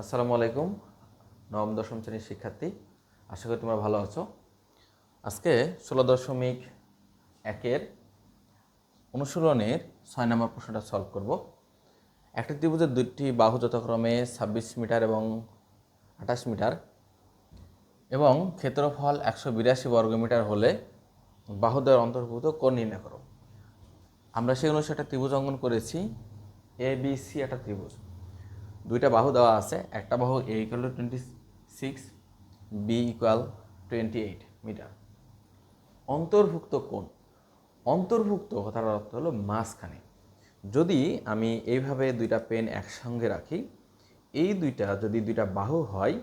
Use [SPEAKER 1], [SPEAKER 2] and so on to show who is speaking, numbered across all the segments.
[SPEAKER 1] আসসালামু আলাইকুম। নবম দশম শ্রেণীর শিক্ষার্থী, আশা করি তোমরা ভালো আছো। আজকে 16.1-এর অনুশীলনের 6 নম্বর প্রশ্নটা সলভ করব। একটি ত্রিভুজের দুটি বাহু যথাক্রমে 26 মিটার এবং 28 মিটার এবং ক্ষেত্রফল 182 বর্গমিটার হলে বাহুদ্বয়ের অন্তর্ভুক্ত কোণ নির্ণয় করো। আমরা সেই অনুসারে একটা ত্রিভুজ অঙ্কন করেছি। ABC একটা ত্রিভুজ, দুইটা বাহু দেওয়া আছে। একটা বাহু A = 26, B = 28 মিটার। অন্তর্ভুক্ত কোণ, অন্তর্ভুক্ত কথার অর্থ হলো মাঝখানে। যদি আমি এইভাবে দুইটা পেন একসঙ্গে রাখি, এই যদি দুইটা বাহু হয়,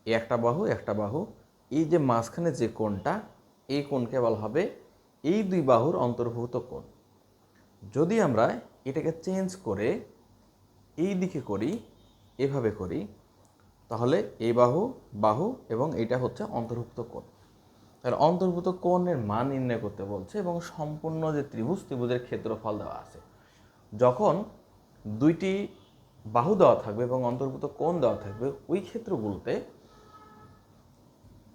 [SPEAKER 1] একটা বাহু, এই যে মাঝখানে যে কোণটা, এই কোণকে বলা হবে এই দুই বাহুর অন্তর্ভুক্ত কোণ। যদি আমরা এটাকে চেঞ্জ করে এই দিকে করি, এভাবে করি, তাহলে এই বাহু এবং এটা হচ্ছে অন্তর্ভুক্ত কোণ। তাহলে অন্তর্ভুক্ত কোণের মান নির্ণয় করতে বলছে এবং সম্পূর্ণ যে ত্রিভুজের ক্ষেত্রফল দেওয়া আছে। যখন দুইটি বাহু দেওয়া থাকবে এবং অন্তর্ভুক্ত কোণ দেওয়া থাকবে, ওই ক্ষেত্রগুলোতে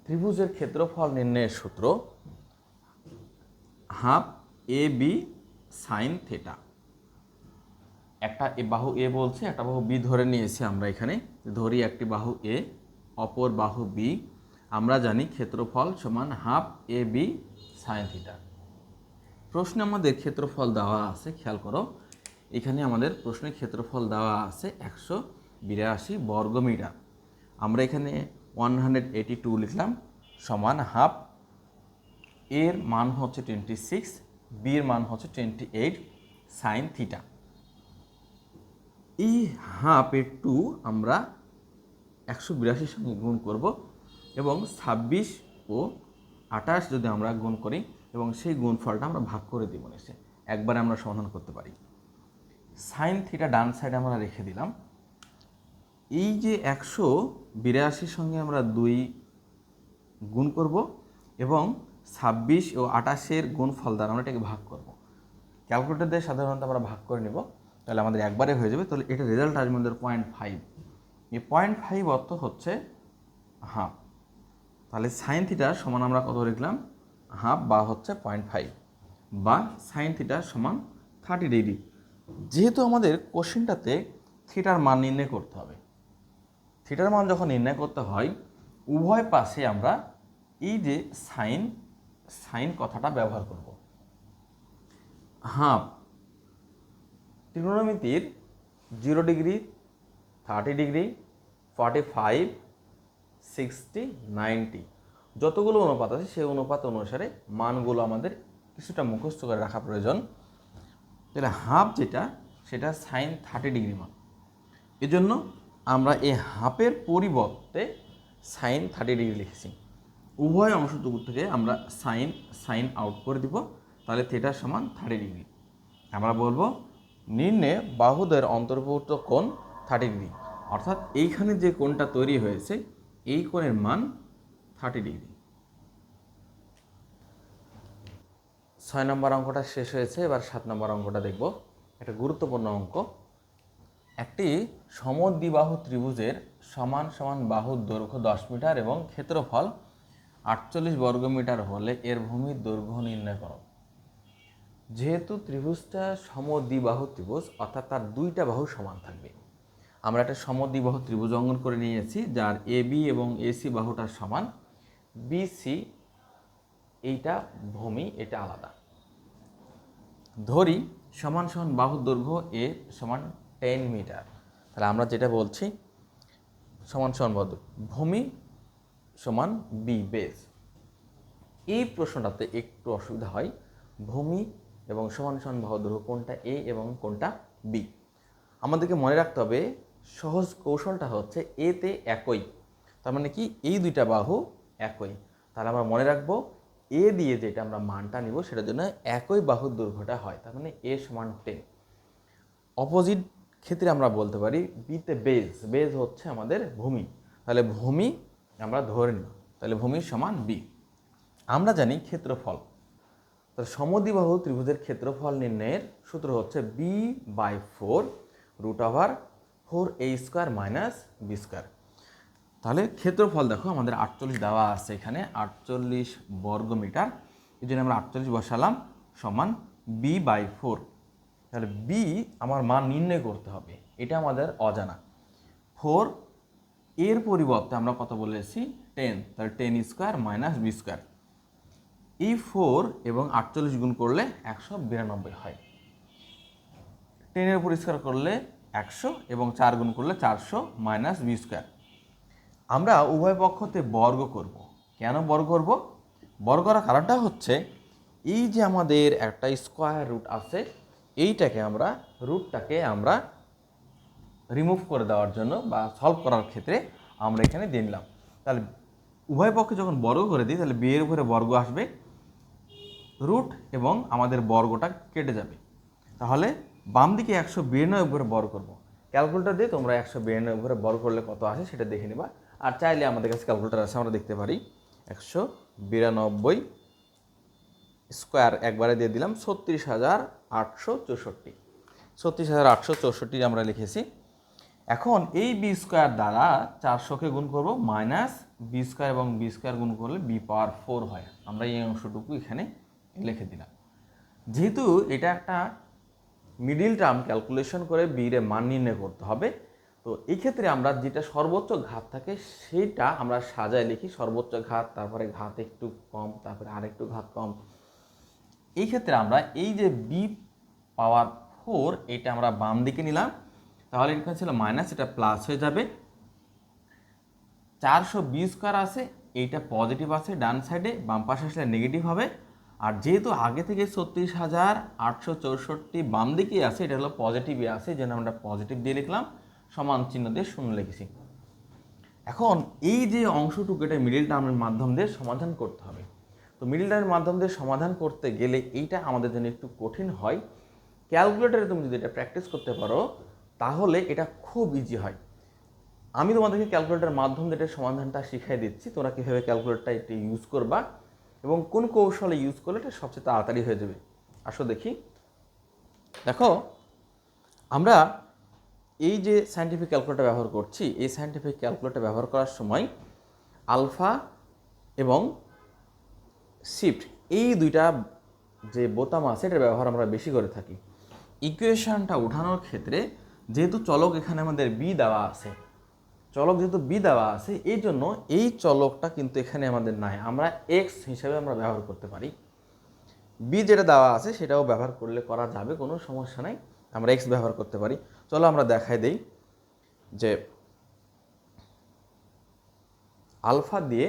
[SPEAKER 1] ত্রিভুজের ক্ষেত্রফল নির্ণয়ের সূত্র হাফ AB sin θ। একটা বাহু A বলছে, একটা বাহু B ধরে নিয়েছি। আমরা এখানে ধরি একটি বাহু A, অপর বাহু B। আমরা জানি ক্ষেত্রফল সমান হাফ AB sin θ। প্রশ্নে আমাদের ক্ষেত্রফল দেওয়া আছে, খেয়াল করো, এখানে আমাদের প্রশ্নে ক্ষেত্রফল দেওয়া আছে 182 বর্গমিটার। আমরা এখানে 182 লিখলাম, সমান হাফ, এর মান হচ্ছে 26, বি এর মান হচ্ছে 28 sin θ। এই হাফের 2 আমরা 182 সঙ্গে গুণ করব এবং 26 ও 28 যদি আমরা গুণ করি এবং সেই গুণফলটা আমরা ভাগ করে দিব নিচে, একবারে আমরা সমাধান করতে পারি। সাইন থিটা ডান সাইডে আমরা রেখে দিলাম। এই যে 182 সঙ্গে আমরা 2 গুণ করব এবং 26 ও 28-এর গুণফল দ্বারা আমরা এটাকে ভাগ করব। ক্যালকুলেটর দিয়ে সাধারণত আমরা ভাগ করে নেব, তাহলে আমাদের একবারে হয়ে যাবে। তাহলে এটা রেজাল্ট আসবে আমাদের 0.5। এই 0.5 অর্থ হচ্ছে হাফ। তাহলে সাইন থিটার সমান আমরা কত লিখলাম? হাফ বা হচ্ছে 0.5, বা সাইন থিটার সমান 30 ডিগ্রি। যেহেতু আমাদের কোশ্চেনটাতে থিটার মান নির্ণয় করতে হবে, থিটার মান যখন নির্ণয় করতে হয়, উভয় পাশে আমরা এই যে সাইন কথাটা ব্যবহার করব। হাফ ত্রিকোণমিতির 0 ডিগ্রি, 30 ডিগ্রি, 45, 60, 90 যতগুলো অনুপাত আছে সেই অনুপাত অনুসারে মানগুলো আমাদের কিছুটা মুখস্থ করে রাখা প্রয়োজন। তাহলে হাফ যেটা, সেটা সাইন 30 ডিগ্রি মান। এজন্য আমরা এই হাফের পরিবর্তে সাইন 30 ডিগ্রি লিখেছি। উভয় অংশটুকু থেকে আমরা সাইন আউট করে দিব, তাহলে থিটা সমান 30 ডিগ্রি। আমরা বলবো নির্ণয় বাহুদ্বয়ের অন্তর্ভুক্ত কোণ 30 ডিগ্রি, অর্থাৎ এইখানে যে কোণটা তৈরি হয়েছে এই কোণের মান 30 ডিগ্রি। 6 নম্বর অঙ্কটা শেষ হয়েছে, এবার 7 নম্বর অঙ্কটা দেখব। একটা গুরুত্বপূর্ণ অঙ্ক। একটি সমদ্বিবাহু ত্রিভুজের সমান সমান বাহুর দৈর্ঘ্য 10 মিটার এবং ক্ষেত্রফল 48 বর্গমিটার হলে এর ভূমির দৈর্ঘ্য নির্ণয় করো। যেহেতু ত্রিভুজটা সমদ্বিবাহু ত্রিভুজ, অর্থাৎ তার দুইটা বাহু সমান থাকবে। আমরা একটা সমদ্বিবাহু ত্রিভুজ অঙ্কন করে নিয়েছি, যার AB এবং AC বাহুটা সমান, BC এইটা ভূমি, এটা আলাদা। ধরি সমান সমান বাহুর দৈর্ঘ্য A সমান 10 মিটার। তাহলে আমরা যেটা বলছি সমান সমান বাহু, ভূমি সমান B বেস। এই প্রশ্নটাতে একটু অসুবিধা হয়, ভূমি এবং সমান সমান বাহু দৈর্ঘ্য কোনটা A এবং কোনটা B। আমাদেরকে মনে রাখতে হবে, সহজ কৌশলটা হচ্ছে এতে একই, তার মানে কি এই দুইটা বাহু একই। তাহলে আমরা মনে রাখবো এ দিয়ে যেটা আমরা মানটা নিব সেটার জন্য একই বাহুর দৈর্ঘ্যটা হয়, তার মানে A সমান 10। অপোজিট ক্ষেত্রে আমরা বলতে পারি বিতে বেজ হচ্ছে আমাদের ভূমি, তাহলে ভূমি আমরা ধরে নিই, তাহলে ভূমি সমান B। আমরা জানি ক্ষেত্রফল, তাহলে সমদ্বিবাহু ত্রিভুজের ক্ষেত্রফল নির্ণয়ের সূত্র হচ্ছে B/4 √10 4a² minus B square. তাহলে ক্ষেত্রফল দেখো আমাদের 48 দেওয়া আছে এখানে, 48 বর্গ মিটার। এই জন্য আমরা 48 বসালাম সমান b/4। তাহলে বি আমার মান নির্ণয় করতে হবে, এটা আমাদের অজানা। 4 এর পরিবর্তে আমরা কত বলেছি 10, তাহলে 10² মাইনাস বি স্কোয়ার। এই 4 এবং 48 গুণ করলে 192 হয়। 10 এর উপর স্কোয়ার করলে 100 এবং 4 গুণ করলে 400 মাইনাস বি স্কোয়ার। আমরা উভয় পক্ষতে বর্গ করব। কেন বর্গ করব? বর্গ করার কারণটা হচ্ছে এই যে আমাদের একটা স্কোয়ার রুট আছে, রুটটাকে আমরা রিমুভ করে দেওয়ার জন্য বা সলভ করার ক্ষেত্রে আমরা এখানে দিয়ে নিলাম। তাহলে উভয় পক্ষে যখন বর্গ করে দিই তাহলে বি এর উপরে বর্গ আসবে, রুট এবং আমাদের বর্গটা কেটে যাবে। তাহলে বাম দিকে 192 উপরে বর্গ করব। ক্যালকুলেটর দিয়ে তোমরা 192 উপরে বর্গ করলে কত আসে সেটা দেখে নেবা। আর চাইলে আমাদের কাছে ক্যালকুলেটর আছে, আমরা দেখতে পারি। 192 স্কোয়ার একবারে দিয়ে দিলাম 36,864। 36,864 আমরা লিখেছি। এখন এই বি স্কোয়ার দ্বারা 400কে গুণ করব, মাইনাস বি স্কোয়ার এবং বি স্কোয়ার গুণ করলে b⁴ হয়। আমরা এই অংশটুকু এখানে লিখে দিলাম। যেহেতু এটা একটা মিডিল টার্ম, ক্যালকুলেশন করে বির মান নির্ণয় করতে হবে, তো এই ক্ষেত্রে আমরা যেটা সর্বোচ্চ ঘাত থাকে সেটা আমরা সাজায় লিখি। সর্বোচ্চ ঘাত, তারপরে ঘাত একটু কম, তারপরে আরেকটু ঘাত কম। এই ক্ষেত্রে আমরা এই যে b⁴ এটা আমরা বাম দিকে নিলাম, তাহলে এখানে ছিল মাইনাস, এটা প্লাস হয়ে যাবে। 420² আছে, এইটা পজিটিভ আছে ডান সাইডে, বাম পাশে আসলে নেগেটিভ হবে। আর যেহেতু আগে থেকে 36,864 বাম দিকে আছে, এটা হলো পজিটিভই আছে, যেন আমরা পজিটিভ দিয়ে লিখলাম, সমান চিহ্ন দিয়ে শূন্য লিখেছি। এখন এই যে অংশটুকু এটা মিডিল টার্মের মাধ্যম দিয়ে সমাধান করতে হবে। তো মিডিল টার্মের মাধ্যম দিয়ে সমাধান করতে গেলে এইটা আমাদের জন্য একটু কঠিন হয়। ক্যালকুলেটরে তুমি যদি এটা প্র্যাকটিস করতে পারো তাহলে এটা খুব ইজি হয়। আমি তোমাদেরকে ক্যালকুলেটরের মাধ্যম দিয়ে এটা সমাধানটা শিখিয়ে দিচ্ছি, তোমরা কীভাবে ক্যালকুলেটরটা একটু ইউজ করবা এবং কোন কৌশলে ইউজ করলে এটা সবচেয়ে তাড়াতাড়ি হয়ে যাবে। আসো দেখি। দেখো, আমরা এই যে সায়েন্টিফিক ক্যালকুলেটর ব্যবহার করছি, এই সায়েন্টিফিক ক্যালকুলেটর ব্যবহার করার সময় আলফা এবং শিফট এই দুইটা যে বোতাম আছে এটার ব্যবহার আমরা বেশি করে থাকি। ইকুয়েশনটা উঠানোর ক্ষেত্রে যেহেতু চলক এখানে আমাদের বি দেওয়া আছে, এই জন্য এই চলকটা কিন্তু এখানে আমাদের নাই, আমরা এক্স হিসেবে আমরা ব্যবহার করতে পারি। বি যেটা দেওয়া আছে সেটাও ব্যবহার করলে করা যাবে, কোনো সমস্যা নাই, আমরা এক্স ব্যবহার করতে পারি। চলো আমরা দেখাই দেই যে আলফা দিয়ে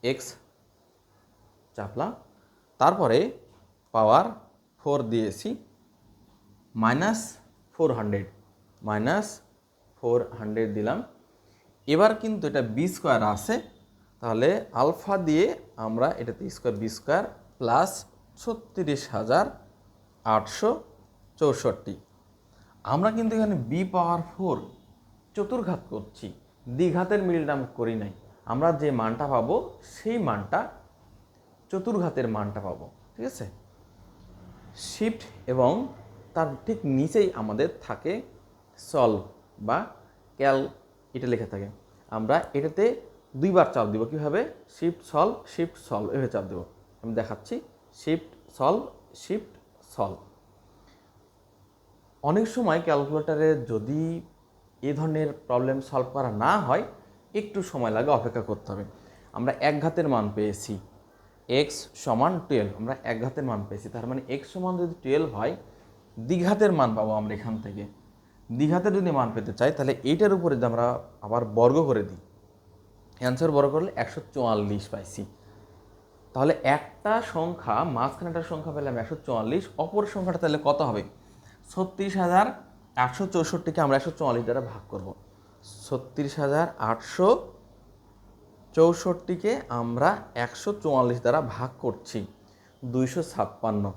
[SPEAKER 1] এক্স চাপলাম, তারপরে পাওয়ার 4 দিয়েছি, -400 দিলাম। এবার কিন্তু এটা বি স্কোয়ার আছে, তাহলে আলফা দিয়ে আমরা এটাতে স্কোয়ার বি স্কোয়ার প্লাস 36,864। আমরা কিন্তু এখানে b⁴ চতুর্ঘাত করছি, দ্বিঘাতের মিল টার্ম করি নাই। আমরা যে মানটা পাবো সেই মানটা চতুর্ঘাতের মানটা পাবো, ঠিক আছে। শিফট এবং তার ঠিক নিচেই আমাদের থাকে সলভ বা ক্যাল, এটা লেখা থাকে। আমরা এটাতে দুইবার চাপ দিব, কীভাবে? শিফট সলভ এভাবে চাপ দেব। আমি দেখাচ্ছি, শিফট সলভ। অনেক সময় ক্যালকুলেটরে যদি এ ধরনের প্রবলেম সলভ করা না হয়, একটু সময় লাগে, অপেক্ষা করতে হবে। আমরা এক ঘাতের মান পেয়েছি, x সমান 12, আমরা এক ঘাতের মান পেয়েছি, তার মানে x সমান যদি 12 হয়, দ্বিঘাতের মান পাবো আমরা এখান থেকে। দ্বিঘাতের যদি মান পেতে চাই তাহলে এইটার উপরে যদি আমরা আবার বর্গ করে দিই, অ্যান্সার বর্গ করলে 144 পাইছি। তাহলে একটা সংখ্যা, মাঝখানে একটা সংখ্যা পেলাম 144, অপর সংখ্যাটা তাহলে কত হবে? 36,864কে আমরা 144 দ্বারা ভাগ করব। 36,864কে আমরা 144 দ্বারা ভাগ করছি, 256।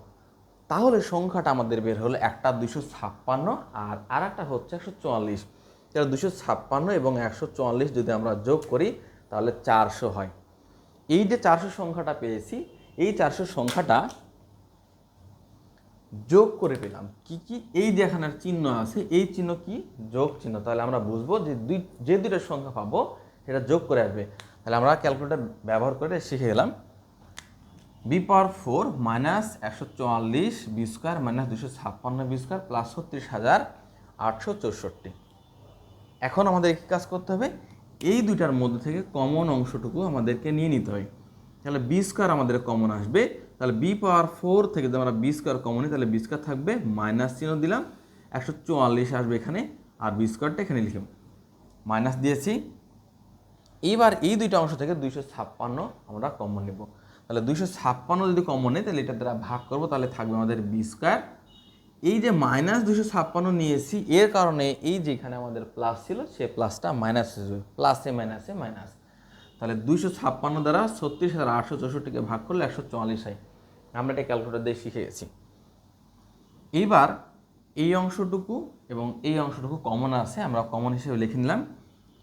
[SPEAKER 1] তাহলে সংখ্যাটা আমাদের বের হলো, একটা 256 আর আরেকটা হচ্ছে 144। তাহলে 256 এবং 144 যদি আমরা যোগ করি তাহলে 400 হয়। এই যে 400 সংখ্যাটা পেয়েছি, এই 400 সংখ্যাটা যোগ করে পেলাম কি কি, এই যে এখানে চিহ্ন আছে, এই চিহ্ন কি যোগ চিহ্ন। তাহলে আমরা বুঝবো যে যে দুইটা সংখ্যা পাবো সেটা যোগ করে আসবে। তাহলে আমরা ক্যালকুলেটর ব্যবহার করে শিখে গেলাম b⁴ minus 144 B square minus 256 B square plus 36,864। এখন আমাদের কি কাজ করতে হবে, এই দুইটার মধ্যে থেকে কমন অংশটুকু আমাদেরকে নিয়ে নিতে হয়। তাহলে বি স্কোয়ার আমাদের কমন আসবে, তাহলে b⁴ থেকে যদি আমরা বি স্কোয়ার কমন নিই তাহলে বি স্কোয়ার থাকবে, মাইনাস চিহ্ন দিলাম, 144 আসবে এখানে, আর বি স্কোয়ারটা এখানে লিখলাম, মাইনাস দিয়েছি। এইবার এই দুইটা অংশ থেকে 256 আমরা কমন নেব। তাহলে 256 যদি কমন নেই তাহলে এটা দ্বারা ভাগ করবো, তাহলে থাকবে আমাদের বি স্কোয়ার। এই যে মাইনাস 256 নিয়েছি এর কারণে এই যেখানে আমাদের প্লাস ছিল সে প্লাসটা মাইনাস হয়ে যাবে, প্লাসে মাইনাসে মাইনাস। তাহলে 256 দ্বারা 36,864কে ভাগ করলে 144 হয়। আমরা এটা ক্যালকুলেটর দিয়ে শিখে গেছি। এইবার এই অংশটুকু এবং এই অংশটুকু কমন আছে, আমরা কমন হিসেবে লিখে নিলাম,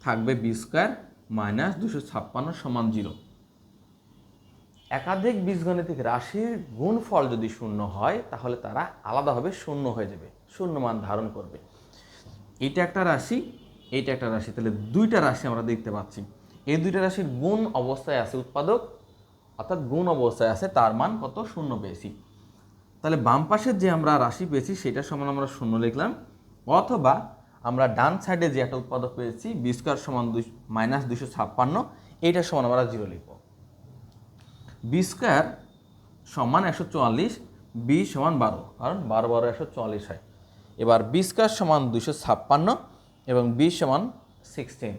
[SPEAKER 1] থাকবে বি স্কোয়ার মাইনাস 256 সমান 0। একাধিক বীজগণিতিক রাশির গুণফল যদি শূন্য হয় তাহলে তারা আলাদাভাবে শূন্য হয়ে যাবে, শূন্য মান ধারণ করবে। এইটা একটা রাশি, এইটা একটা রাশি, তাহলে দুইটা রাশি আমরা দেখতে পাচ্ছি। এই দুইটা রাশির গুণ অবস্থায় আছে উৎপাদক, অর্থাৎ গুণ অবস্থায় আছে, তার মান কত, শূন্য পেয়েছি। তাহলে বাম পাশের যে আমরা রাশি পেয়েছি সেটা সমান আমরা শূন্য লিখলাম, অথবা আমরা ডান সাইডে যে একটা উৎপাদক পেয়েছি বি স্কোয়ার সমান মাইনাস 256, এইটার সমান আমরা 0 লিখব। বি স্কোয়ার সমান 144, বি সমান 12, কারণ 12 12 144 হয়। এবার বি স্কোয়ার সমান 256 এবং বি সমান 16।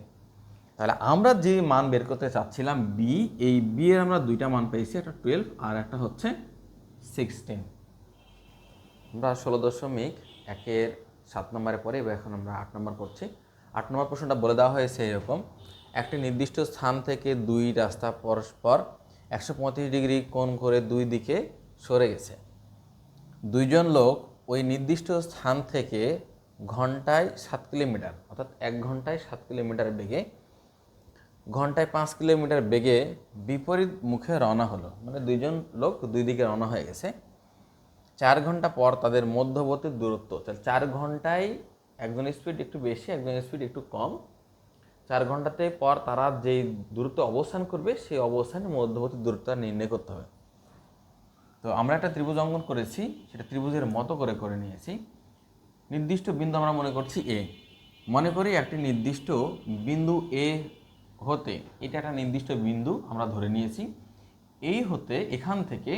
[SPEAKER 1] তাহলে আমরা যে মান বের করতে চাচ্ছিলাম বি, এই বি এর আমরা দুইটা মান পেয়েছি, একটা 12 আর একটা হচ্ছে 16। আমরা 16.1-7 নম্বরে পরে এবার এখন আমরা 8 নম্বর করছি। 8 নম্বর প্রশ্নটা বলে দেওয়া হয়েছে এরকম, একটি নির্দিষ্ট স্থান থেকে দুই রাস্তা পরস্পর 135 ডিগ্রি কোণ করে দুই দিকে সরে গেছে। দুইজন লোক ওই নির্দিষ্ট স্থান থেকে ঘন্টায় 7 কিলোমিটার, অর্থাৎ 1 ঘন্টায় 7 কিলোমিটার বেগে, ঘন্টায় 5 কিলোমিটার বেগে বিপরীত মুখে রওনা হলো। মানে দুইজন লোক দুই দিকে রওনা হয়ে গেছে। 4 ঘন্টা পর তাদের মধ্যবর্তী দূরত্ব, 4 ঘন্টায় একজনের স্পিড একটু বেশি, একজনের স্পিড একটু কম। 4 ঘন্টাতে পর তারা যেই দূরত্ব অবস্থান করবে সেই অবস্থানের মধ্যবর্তী দূরত্বটা নির্ণয় করতে হবে। তো আমরা একটা ত্রিভুজ অঙ্কন করেছি, সেটা ত্রিভুজের মতো করে নিয়েছি। নির্দিষ্ট বিন্দু আমরা মনে করছি এ, মনে করি একটি নির্দিষ্ট বিন্দু এ হতে, এটা একটা নির্দিষ্ট বিন্দু আমরা ধরে নিয়েছি, এই হতে এখান থেকে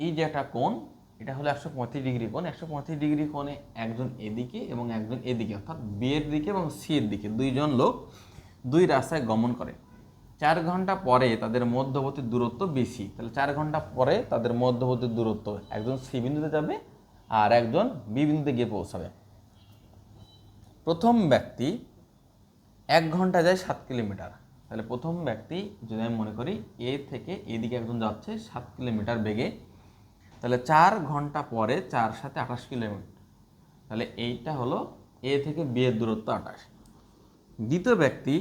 [SPEAKER 1] এই যে একটা কোণ, এটা হলো 135 ডিগ্রি কোণ। 135 ডিগ্রি কোণে একজন এদিকে এবং একজন এদিকে, অর্থাৎ বি এর দিকে এবং সি এর দিকে দুইজন লোক দুই রাস্তায় গমন করে। 4 ঘন্টা পরে তাদের মধ্যবর্তী দূরত্ব বেশি, তাহলে 4 ঘন্টা পরে তাদের মধ্যবর্তী দূরত্ব, একজন সি বিন্দুতে যাবে আর একজন বি বিন্দুতে গিয়ে পৌঁছাবে। প্রথম ব্যক্তি 1 ঘন্টা যায় 7 কিলোমিটার, তাহলে প্রথম ব্যক্তি যদি আমি মনে করি এ থেকে এদিকে একজন যাচ্ছে 7 কিলোমিটার বেগে, তাহলে 4 ঘন্টা পরে 4 সাথে 28 কিলোমিটার, তাহলে এইটা হলো এ থেকে বি এর দূরত্ব 28। দ্বিতীয় ব্যক্তি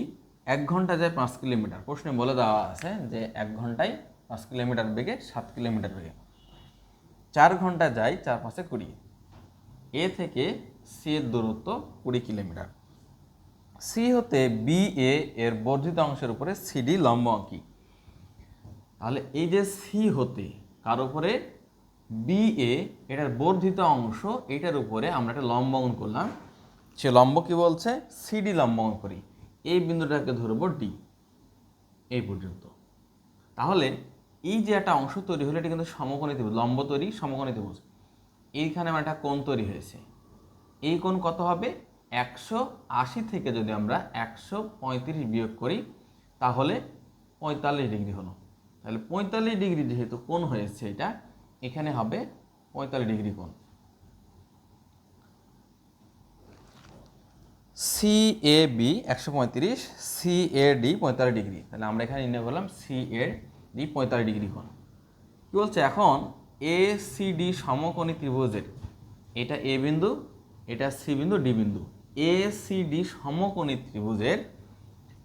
[SPEAKER 1] 1 ঘন্টা যায় 5 কিলোমিটার, প্রশ্নে বলে দেওয়া আছে যে 1 ঘন্টায় 5 কিলোমিটার বেগে 7 কিলোমিটার বেগে, 4 ঘন্টা যায় 4 5 20, এ থেকে সি এর দূরত্ব 20 কিলোমিটার। সি হতে বি এ এর বর্ধিত অংশের উপরে সিডি লম্ব আঁকি। তাহলে এই যে সি হতে কার উপরে, বি এ, এটার বর্ধিত অংশ, এটার উপরে আমরা একটা লম্ব অঙ্কন করলাম। সে লম্ব কি বলছে, সিডি লম্ব অঙ্কন করি। এই বিন্দুটাকে ধরবো ডি, এই পর্যন্ত। তাহলে এই যে একটা অংশ তৈরি হলো এটা কিন্তু সমকোণী ত্রিভুজ, লম্ব তৈরি সমকোণী ত্রিভুজ। এইখানে আমার একটা কোণ তৈরি হয়েছে, এই কোণ কত হবে, 180 থেকে যদি আমরা 135 বিয়োগ করি তাহলে 45 ডিগ্রি হলো। তাহলে 45 ডিগ্রি যেহেতু কোণ হয়েছে, এটা এখানে হবে 45 ডিগ্রি কোণ। C A B 135, C A D 45 degree, তাহলে আমরা এখানে নির্ণয় করলাম সি এ ডি 45 ডিগ্রি কোণ। কি বলছে, এখন এ সি ডি সমকোণী ত্রিভুজের, এটা এ বিন্দু, এটা সি বিন্দু, ডি বিন্দু, এ সি ডি সমকোণী ত্রিভুজের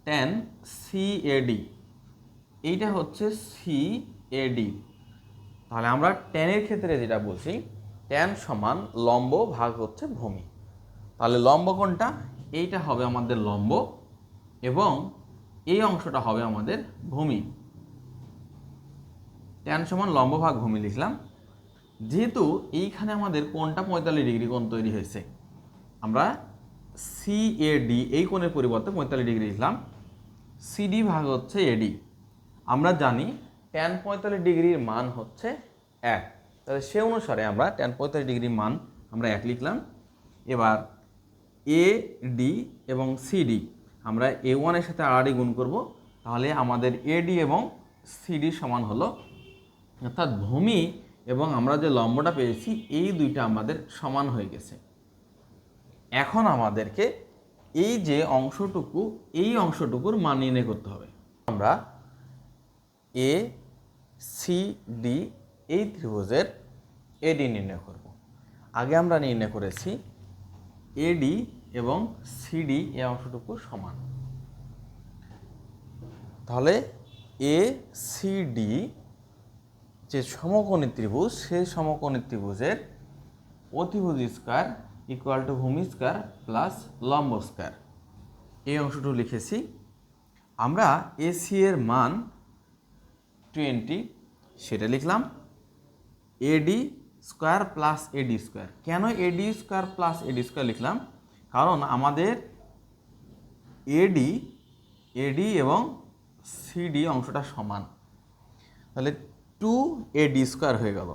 [SPEAKER 1] ট্যান সি এ ডি, এইটা হচ্ছে সি এ ডি। তাহলে আমরা ট্যানের ক্ষেত্রে যেটা বলছি, ট্যান সমান লম্ব ভাগ হচ্ছে ভূমি। তাহলে লম্ব কোনটা? এইটা হবে আমাদের লম্ব এবং এই অংশটা হবে আমাদের ভূমি। ট্যান সমান লম্ব ভাগ ভূমি লিখলাম। যেহেতু এইখানে আমাদের কোণটা 45 ডিগ্রি কোণ তৈরি হয়েছে, আমরা সিএডি এই কোণের পরিবর্তে 45 ডিগ্রি লিখলাম। সিডি ভাগ হচ্ছে এডি। আমরা জানি ট্যান 45 ডিগ্রির মান হচ্ছে 1, তাহলে সে অনুসারে আমরা ট্যান 45 ডিগ্রির মান আমরা 1 লিখলাম। এবার এডি এবং সিডি আমরা A1 এর সাথে আড়াআড়ি গুণ করব, তাহলে আমাদের এডি এবং সিডি সমান হলো, অর্থাৎ ভূমি এবং আমরা যে লম্বটা পেয়েছি এই দুইটা আমাদের সমান হয়ে গেছে। এখন আমাদেরকে এই যে অংশটুকু, এই অংশটুকুর মান নির্ণয় করতে হবে। আমরা এ সি ডি এই ত্রিভুজের এডি নির্ণয় করব। আগে আমরা নির্ণয় করেছি এডি এবং সিডি এই অংশটুকু সমান। তাহলে এ সি ডি যে সমকোণী ত্রিভুজ, সেই সমকোণী ত্রিভুজের অতিভুজ স্কয়ার ইকুয়াল টু ভূমি স্কয়ার প্লাস লম্ব স্কয়ার, এই অংশটুকু লিখেছি। আমরা এসি এর মান 20 সেটা লিখলাম। এডি স্কয়ার প্লাস এডি স্কয়ার, কেন এডি স্কয়ার প্লাস এডি স্কয়ার লিখলাম? কারণ আমাদের এডি এবং সিডি অংশটা সমান, তাহলে 2AD স্কয়ার হয়ে গেল।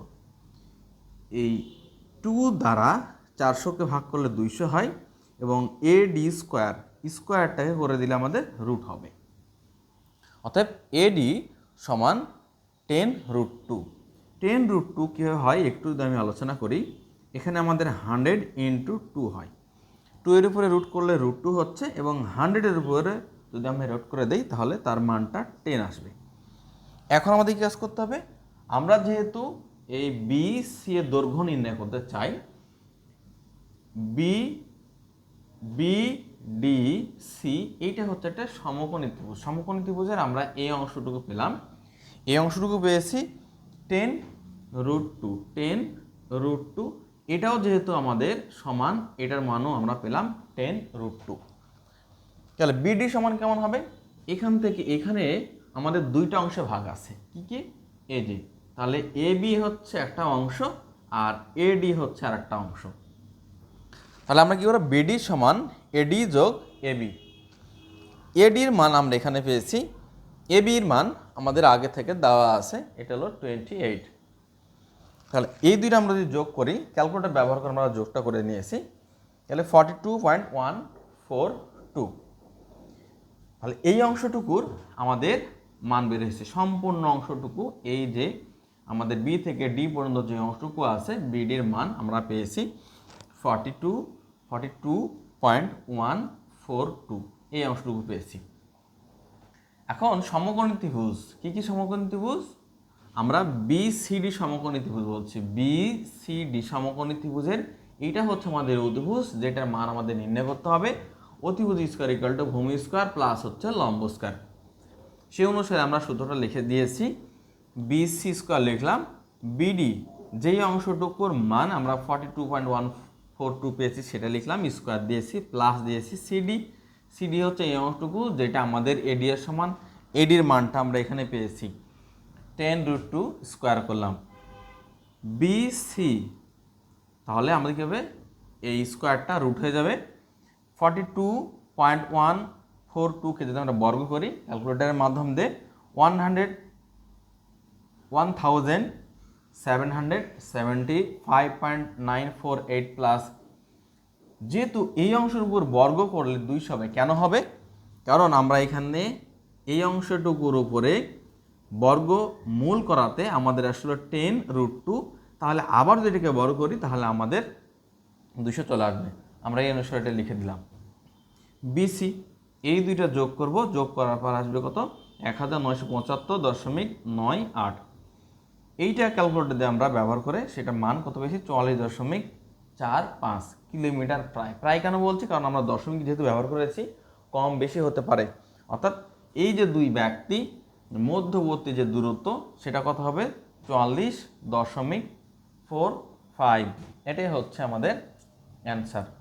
[SPEAKER 1] এই 2 দ্বারা 400কে ভাগ করলে 200 হয় এবং এডি স্কয়ারটাকে করে দিলে আমাদের রুট হবে। অতএব এডি সমান 10√2। 10√2 কীভাবে হয় একটু যদি আমি আলোচনা করি, এখানে আমাদের 100 × 2 হয়। 2 এর উপরে রুট করলে √2 হচ্ছে এবং 100 এর উপরে যদি আমি রুট করে দিই তাহলে তার মানটা 10 আসবে। এখন আমাদের কি কাজ করতে হবে? আমরা যেহেতু এই বি সি এর দৈর্ঘ্য নির্ণয় করতে চাই, বি ডি সি এইটা হচ্ছে একটা সমকোণী ত্রিভুজ। সমকোণী ত্রিভুজের আমরা এই অংশটুকু পেলাম, এই অংশটুকু পেয়েছি 10√2। 10√2 এটাও যেহেতু আমাদের সমান, এটার মানও আমরা পেলাম 10√2। তাহলে বিডি সমান কেমন হবে? এখান থেকে এখানে আমাদের দুইটা অংশে ভাগ আছে, কি কি? এই যে, তাহলে এ বি হচ্ছে একটা অংশ আর এডি হচ্ছে আর একটা অংশ। তাহলে আমরা কি করব? বিডি সমান এডি যোগ এবি। এডির মান আমরা এখানে পেয়েছি, এবির মান আমাদের আগে থেকে দেওয়া আছে, এটা হলো 28। তাহলে এই দুইটা আমরা যদি যোগ করি, ক্যালকুলেটর ব্যবহার করে আমরা যোগটা করে নিয়েছি, তাহলে 42.142। তাহলে এই অংশটুকুর আমাদের মান বের হয়েছে, সম্পূর্ণ অংশটুকু, এই যে আমাদের বি থেকে ডি পর্যন্ত যে অংশটুকু আছে বিডির মান আমরা পেয়েছি 42.142, এই অংশটুকু পেয়েছি। এখন সমকোণী ত্রিভুজ, কি কি সমকোণী ত্রিভুজ? আমরা বিসিডি সমকোণী ত্রিভুজ বলছি। বিসিডি সমকোণী ত্রিভুজের এইটা হচ্ছে আমাদের অতিভুজ, যেটার মান আমাদের নির্ণয় করতে হবে। অতিভুজ স্কয়ার ইকুয়াল টু ভূমি স্কয়ার প্লাস হচ্ছে লম্ব স্কয়ার। সেই অনুসারে আমরা সূত্রটা লিখে দিয়েছি, বিসি স্কয়ার লিখলাম, বিডি যেই অংশটুকুর মান আমরা 42.142 পেয়েছি সেটা লিখলাম, স্কয়ার দিয়েছি, প্লাস দিয়েছি সিডি হচ্ছে এই অংশটুকু যেটা আমাদের এডি এর সমান, এডির মানটা আমরা এখানে পেয়েছি 10√2 স্কয়ার করলাম। বিসি, তাহলে আমাদের কী হবে? এই স্কোয়ারটা রুট হয়ে যাবে। 42.142কে যদি আমরা বর্গ করি ক্যালকুলেটরের মাধ্যম দিয়ে 1775.948 প্লাস, যেহেতু এই অংশের উপর বর্গ করলে 200 হবে। কেন হবে? কারণ আমরা এখানে এই অংশটুকুর উপরে বর্গ মূল করাতে আমাদের আসলে 10√2, তাহলে আবার যদি এটাকে বর্গ করি তাহলে আমাদের 200 চলে আসবে। আমরা এই অনুসারে এটা লিখে দিলাম। বিসি এই দুইটা যোগ করব, যোগ করার পর আসবে কত? 1975.98। এইটা ক্যালকুলেটর দিয়ে আমরা ব্যবহার করে সেটা মান কত পেয়েছি? 44.45 কিলোমিটার। প্রায় কেন বলছি? কারণ আমরা দশমিক যেহেতু ব্যবহার করেছি, কম বেশি হতে পারে। অর্থাৎ এই যে দুই ব্যক্তি মধ্যবর্তী যে দূরত্ব সেটা কত হবে? 44.45 5। এটাই হচ্ছে আমাদের অ্যান্সার।